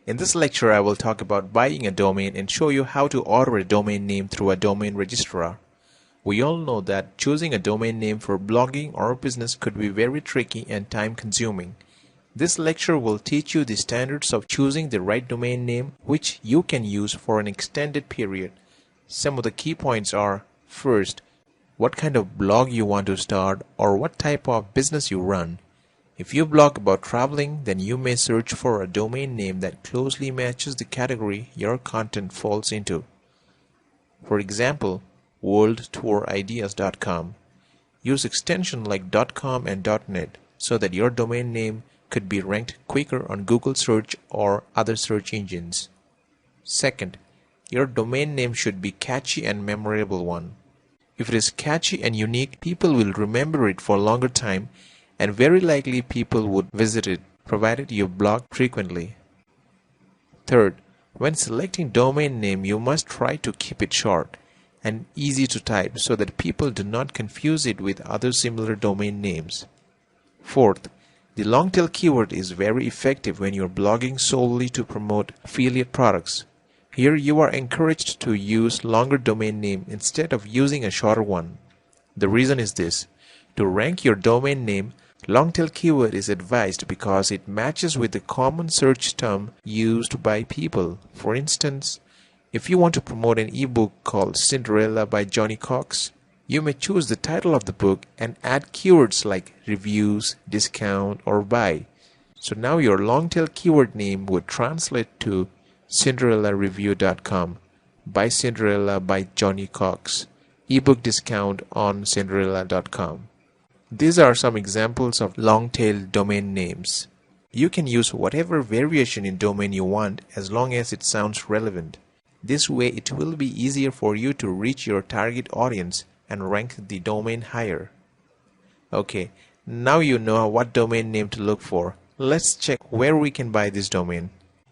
In this lecture, I will talk about buying a domain and show you how to order a domain name through a domain registrar. We all know that choosing a domain name for blogging or business could be very tricky and time-consuming. This lecture will teach you the standards of choosing the right domain name which you can use for an extended period. Some of the key points are: first, what kind of blog you want to start or what type of business you run. If you blog about traveling, then you may search for a domain name that closely matches the category your content falls into. For example, worldtourideas.com. Use extensions like .com and .net so that your domain name could be ranked quicker on Google search or other search engines. Second, your domain name should be catchy and memorable one. If it is catchy and unique, people will remember it for a longer time, and very likely people would visit it, provided you blog frequently. Third, when selecting domain name, you must try to keep it short and easy to type so that people do not confuse it with other similar domain names. Fourth, the long tail keyword is very effective when you're blogging solely to promote affiliate products. Here you are encouraged to use longer domain name instead of using a shorter one. The reason is this: to rank your domain name, long tail keyword is advised because it matches with the common search term used by people. For instance, if you want to promote an ebook called Cinderella by Johnny Cox, you may choose the title of the book and add keywords like reviews, discount, or buy. So now your long tail keyword name would translate to CinderellaReview.com, Buy Cinderella by Johnny Cox, ebook discount on Cinderella.com. These are some examples of long-tail domain names. You can use whatever variation in domain you want as long as it sounds relevant. This way it will be easier for you to reach your target audience and rank the domain higher. Okay, now you know what domain name to look for. Let's check where we can buy this domain.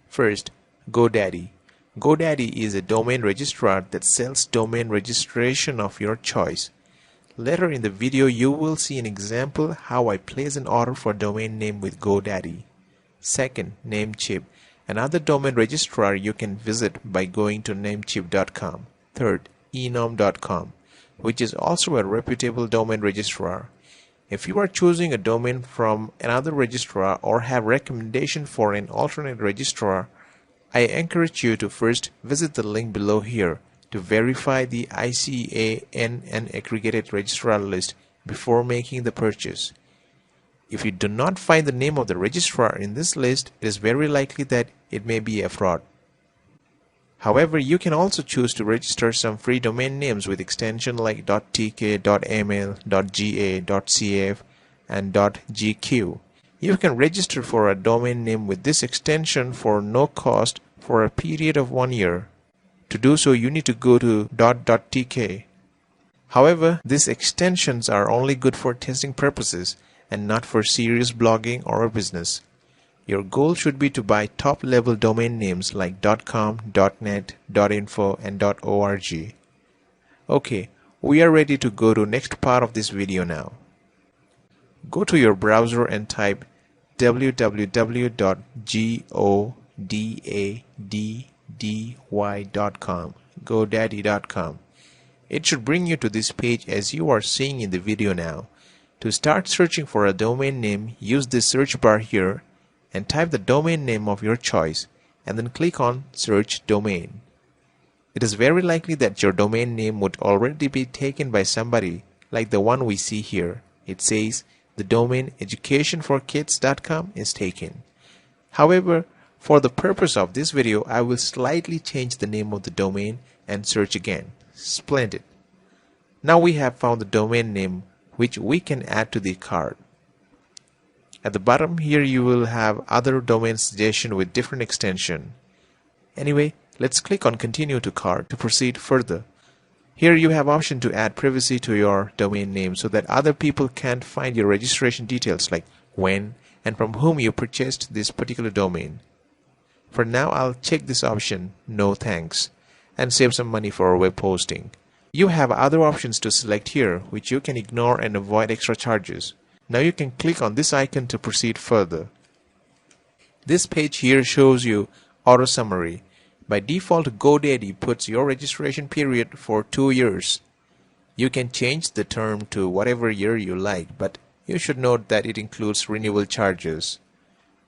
First, GoDaddy. GoDaddy is a domain registrar that sells domain registration of your choice. Later in the video, you will see an example how I place an order for domain name with GoDaddy. Second, Namecheap, another domain registrar you can visit by going to namecheap.com. Third, enom.com, which is also a reputable domain registrar. If you are choosing a domain from another registrar or have recommendation for an alternate registrar, I encourage you to first visit the link below here to verify the ICANN aggregated registrar list before making the purchase. If you do not find the name of the registrar in this list, it is very likely that it may be a fraud. However, you can also choose to register some free domain names with extension like .tk, .ml, .ga, .cf, and .gq. You can register for a domain name with this extension for no cost for a period of 1 year. To do so, you need to go to .tk. However, these extensions are only good for testing purposes and not for serious blogging or business. Your goal should be to buy top-level domain names like .com, .net, .info, and .org. Okay, we are ready to go to next part of this video now. Go to your browser and type www.godaddy.com, godaddy.com. It should bring you to this page as you are seeing in the video now. To start searching for a domain name, use this search bar here and type the domain name of your choice and then click on Search Domain. It is very likely that your domain name would already be taken by somebody like the one we see here. It says the domain educationforkids.com is taken. However, for the purpose of this video, I will slightly change the name of the domain and search again. Splendid. Now we have found the domain name which we can add to the cart. At the bottom here you will have other domain suggestion with different extension. Anyway, let's click on Continue to Cart to proceed further. Here you have option to add privacy to your domain name so that other people can't find your registration details like when and from whom you purchased this particular domain. For now, I'll check this option, no thanks, and save some money for web hosting. You have other options to select here which you can ignore and avoid extra charges. Now you can click on this icon to proceed further. This page here shows you Auto summary. By default, GoDaddy puts your registration period for 2 years. You can change the term to whatever year you like, but you should note that it includes renewal charges.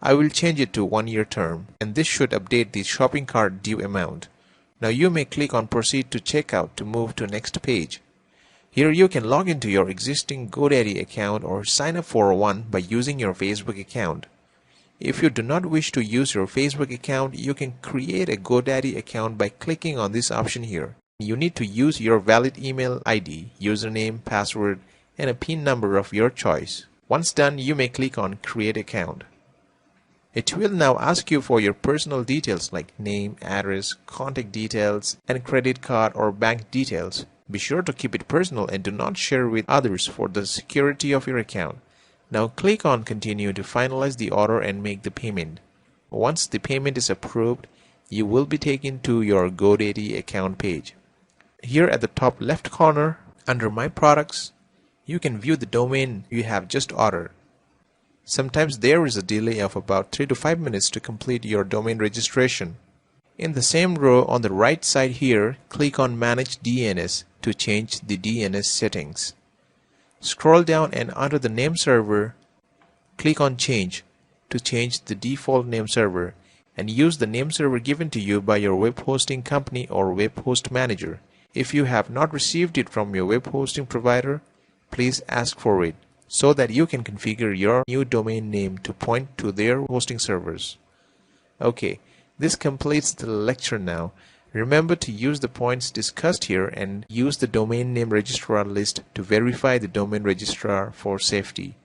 I will change it to 1 year term, and this should update the shopping cart due amount. Now you may click on Proceed to Checkout to move to next page. Here you can log into your existing GoDaddy account or sign up for one by using your Facebook account. If you do not wish to use your Facebook account, you can create a GoDaddy account by clicking on this option here. You need to use your valid email ID, username, password, and a PIN number of your choice. Once done, you may click on Create Account. It will now ask you for your personal details like name, address, contact details, and credit card or bank details. Be sure to keep it personal and do not share with others for the security of your account. Now click on Continue to finalize the order and make the payment. Once the payment is approved, you will be taken to your GoDaddy account page. Here at the top left corner, under My Products, you can view the domain you have just ordered. Sometimes there is a delay of about 3 to 5 minutes to complete your domain registration. In the same row on the right side here, click on Manage DNS to change the DNS settings. Scroll down and under the name server, click on Change to change the default name server and use the name server given to you by your web hosting company or web host manager. If you have not received it from your web hosting provider, please ask for it so that you can configure your new domain name to point to their hosting servers. Okay, this completes the lecture now. Remember to use the points discussed here and use the domain name registrar list to verify the domain registrar for safety.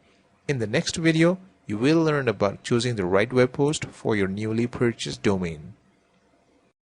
In the next video, you will learn about choosing the right web host for your newly purchased domain.